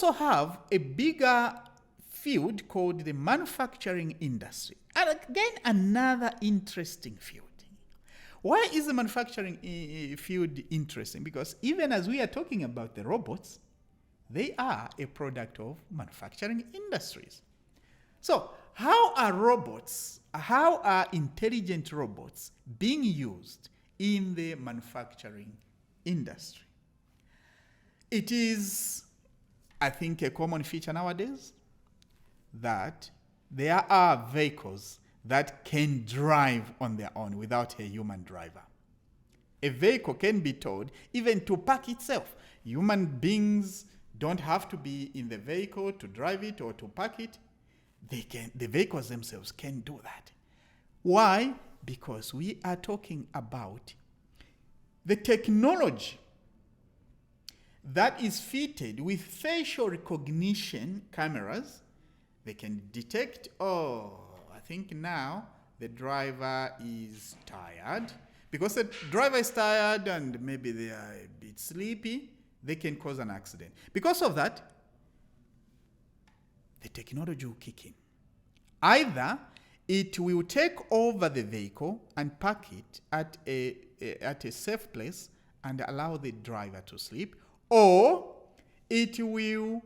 also have a bigger field called the manufacturing industry. And again, another interesting field. Why is the manufacturing field interesting? Because even as we are talking about the robots, they are a product of manufacturing industries. So how are intelligent robots being used in the manufacturing industry? It is, I think, a common feature nowadays that there are vehicles that can drive on their own without a human driver. A vehicle can be told even to park itself. Human beings don't have to be in the vehicle to drive it or to park it. The vehicles themselves can do that. Why? Because we are talking about the technology that is fitted with facial recognition cameras. They can detect, I think now the driver is tired. Because the driver is tired and maybe they are a bit sleepy, they can cause an accident. Because of that, the technology will kick in. Either it will take over the vehicle and park it at a safe place and allow the driver to sleep, or it will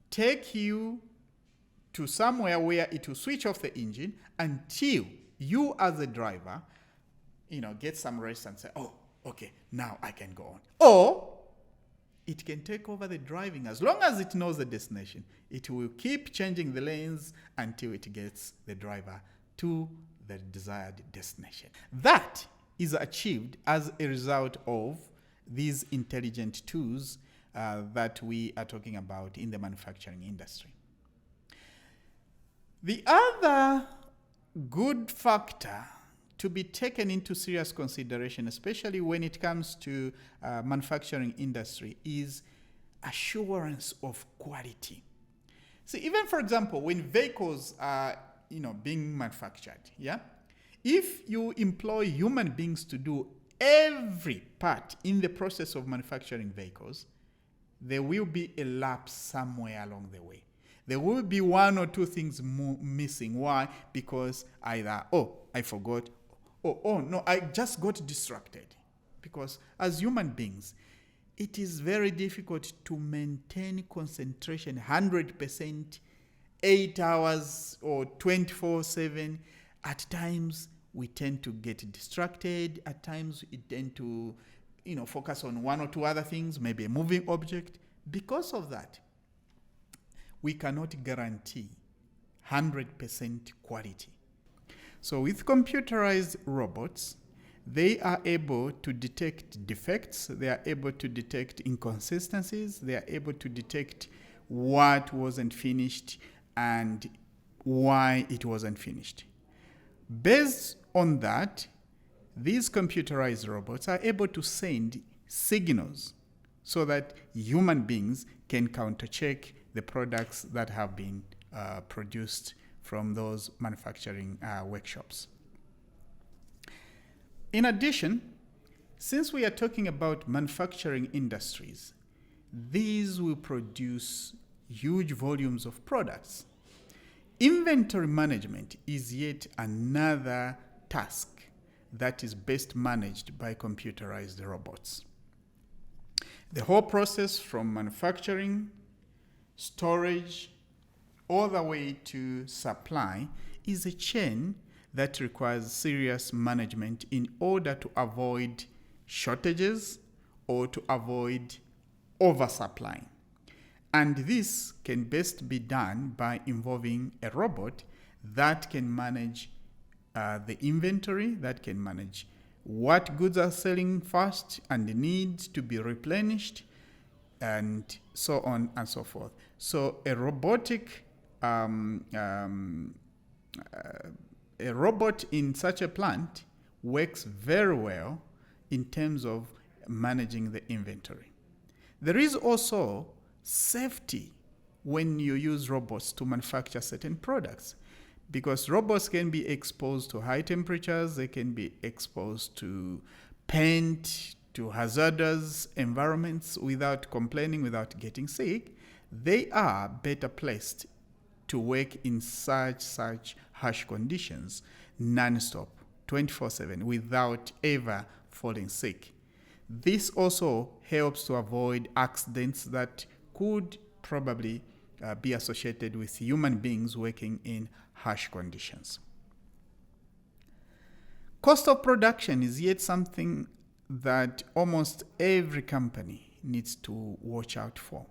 take you to somewhere where it will switch off the engine until you as a driver, get some rest and say, oh, okay, now I can go on. Or it can take over the driving. As long as it knows the destination, it will keep changing the lanes until it gets the driver to the desired destination. That is achieved as a result of these intelligent tools that we are talking about in the manufacturing industry. The other good factor to be taken into serious consideration, especially when it comes to manufacturing industry, is assurance of quality. So even, for example, when vehicles are being manufactured, if you employ human beings to do every part in the process of manufacturing vehicles, there will be a lapse somewhere along the way. There will be one or two things missing. Why? Because either, I forgot, no, I just got distracted. Because as human beings, it is very difficult to maintain concentration 100%, 8 hours or 24/7. At times, we tend to get distracted. At times, we tend to, focus on one or two other things, maybe a moving object. Because of that, we cannot guarantee 100% quality. So with computerized robots, they are able to detect defects, they are able to detect inconsistencies, they are able to detect what wasn't finished and why it wasn't finished. Based on that, these computerized robots are able to send signals so that human beings can counter-check the products that have been produced from those manufacturing workshops. In addition, since we are talking about manufacturing industries, these will produce huge volumes of products. Inventory management is yet another task that is best managed by computerized robots. The whole process from manufacturing, storage, all the way to supply is a chain that requires serious management in order to avoid shortages or to avoid oversupply. And this can best be done by involving a robot that can manage the inventory, that can manage what goods are selling fast and need to be replenished, and so on and so forth. So a robot in such a plant works very well in terms of managing the inventory. There is also safety when you use robots to manufacture certain products, because robots can be exposed to high temperatures, they can be exposed to paint, to hazardous environments without complaining, without getting sick. they are better placed to work in such harsh conditions non-stop, 24/7, without ever falling sick. This also helps to avoid accidents that could probably be associated with human beings working in harsh conditions. Cost of production is yet something that almost every company needs to watch out for.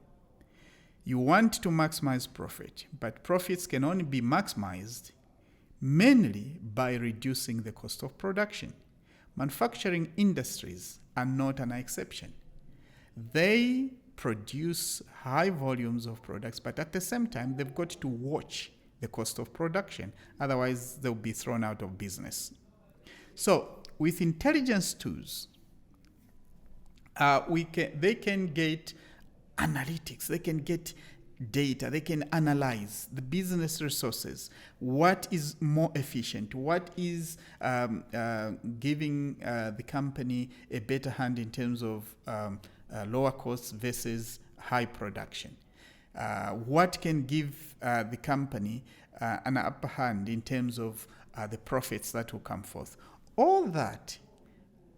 You want to maximize profit, but profits can only be maximized mainly by reducing the cost of production. Manufacturing industries are not an exception. They produce high volumes of products, but at the same time, they've got to watch the cost of production. Otherwise, they'll be thrown out of business. So, with intelligence tools, they can get analytics, they can get data, they can analyze the business resources, what is more efficient, what is giving the company a better hand in terms of lower costs versus high production, what can give the company an upper hand in terms of the profits that will come forth. All that,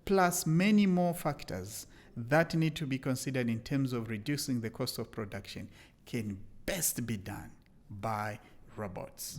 plus many more factors that need to be considered in terms of reducing the cost of production, can best be done by robots.